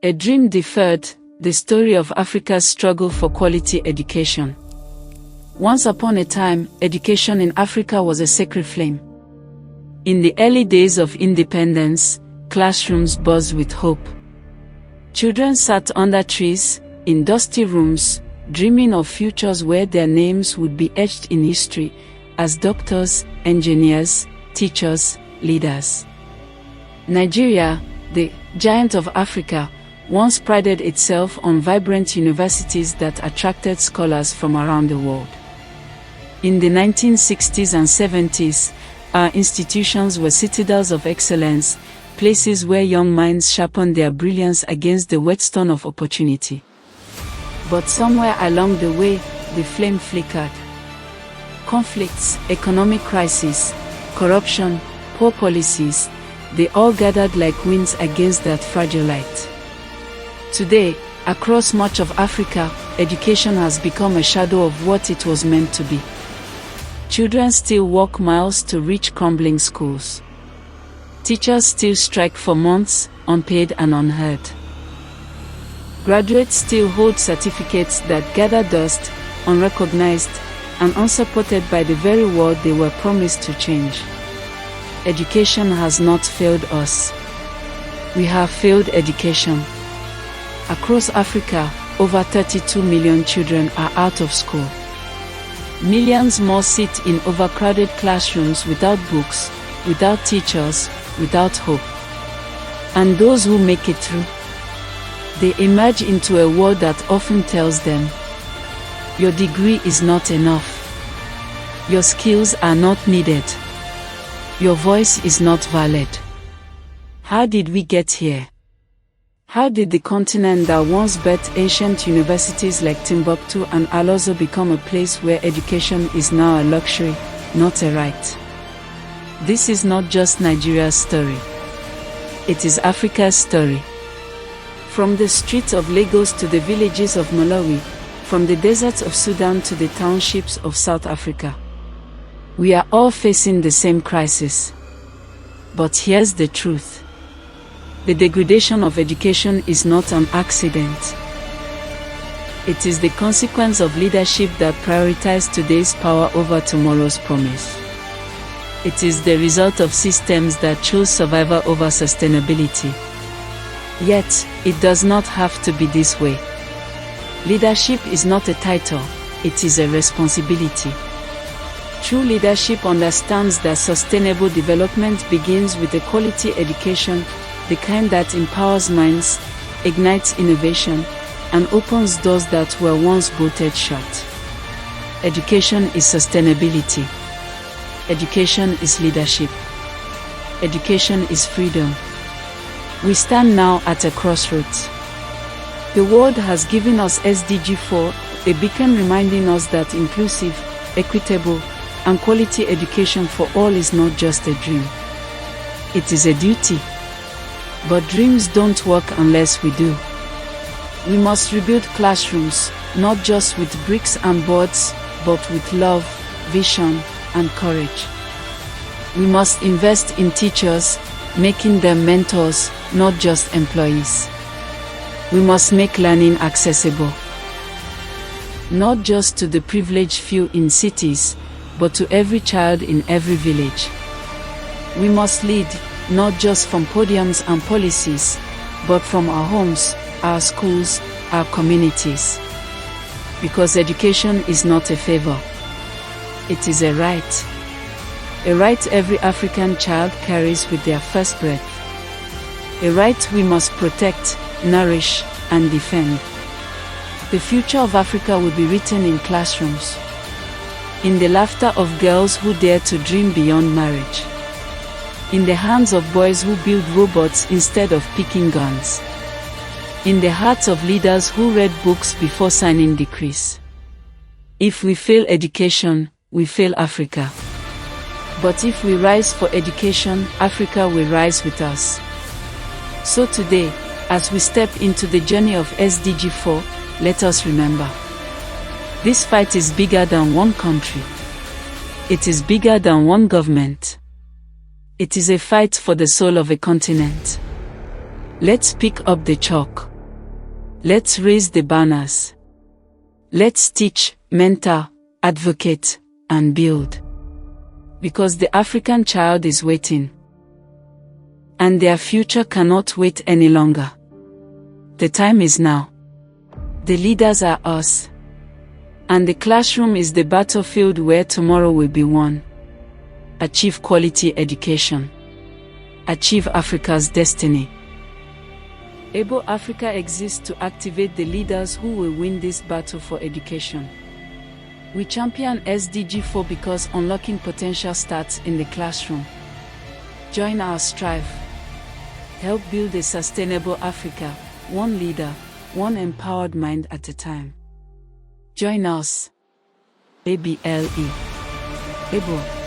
A Dream Deferred, the story of Africa's struggle for quality education. Once upon a time, education in Africa was a sacred flame. In the early days of independence, classrooms buzzed with hope. Children sat under trees, in dusty rooms, dreaming of futures where their names would be etched in history, as doctors, engineers, teachers, leaders. Nigeria, the giant of Africa, once prided itself on vibrant universities that attracted scholars from around the world. In the 1960s and 70s, our institutions were citadels of excellence, places where young minds sharpened their brilliance against the whetstone of opportunity. But somewhere along the way, the flame flickered. Conflicts, economic crises, corruption, poor policies, they all gathered like winds against that fragile light. Today, across much of Africa, education has become a shadow of what it was meant to be. Children still walk miles to reach crumbling schools. Teachers still strike for months, unpaid and unheard. Graduates still hold certificates that gather dust, unrecognized, and unsupported by the very world they were promised to change. Education has not failed us. We have failed education. Across Africa, over 32 million children are out of school. Millions more sit in overcrowded classrooms without books, without teachers, without hope. And those who make it through, they emerge into a world that often tells them, your degree is not enough. Your skills are not needed. Your voice is not valid. How did we get here? How did the continent that once birthed ancient universities like Timbuktu and Alozo become a place where education is now a luxury, not a right? This is not just Nigeria's story. It is Africa's story. From the streets of Lagos to the villages of Malawi, from the deserts of Sudan to the townships of South Africa. We are all facing the same crisis. But here's the truth. The degradation of education is not an accident. It is the consequence of leadership that prioritizes today's power over tomorrow's promise. It is the result of systems that chose survival over sustainability. Yet, it does not have to be this way. Leadership is not a title, it is a responsibility. True leadership understands that sustainable development begins with a quality education, the kind that empowers minds, ignites innovation, and opens doors that were once bolted shut. Education is sustainability. Education is leadership. Education is freedom. We stand now at a crossroads. The world has given us SDG 4, a beacon reminding us that inclusive, equitable, and quality education for all is not just a dream. It is a duty. But dreams don't work unless we do. We must rebuild classrooms, not just with bricks and boards, but with love, vision, and courage. We must invest in teachers, making them mentors, not just employees. We must make learning accessible, not just to the privileged few in cities, but to every child in every village. We must lead, not just from podiums and policies, but from our homes, our schools, our communities. Because education is not a favor. It is a right. A right every African child carries with their first breath. A right we must protect, nourish, and defend. The future of Africa will be written in classrooms, in the laughter of girls who dare to dream beyond marriage, in the hands of boys who build robots instead of picking guns, in the hearts of leaders who read books before signing decrees. If we fail education, we fail Africa. But if we rise for education, Africa will rise with us. So today, as we step into the journey of SDG 4, let us remember. This fight is bigger than one country. It is bigger than one government. It is a fight for the soul of a continent. Let's pick up the chalk. Let's raise the banners. Let's teach, mentor, advocate, and build. Because the African child is waiting. And their future cannot wait any longer. The time is now. The leaders are us. And the classroom is the battlefield where tomorrow will be won. Achieve quality education. Achieve Africa's destiny. Able Africa exists to activate the leaders who will win this battle for education. We champion SDG 4 because unlocking potential starts in the classroom. Join our strive. Help build a sustainable Africa, one leader, one empowered mind at a time. Join us. ABLE. Able.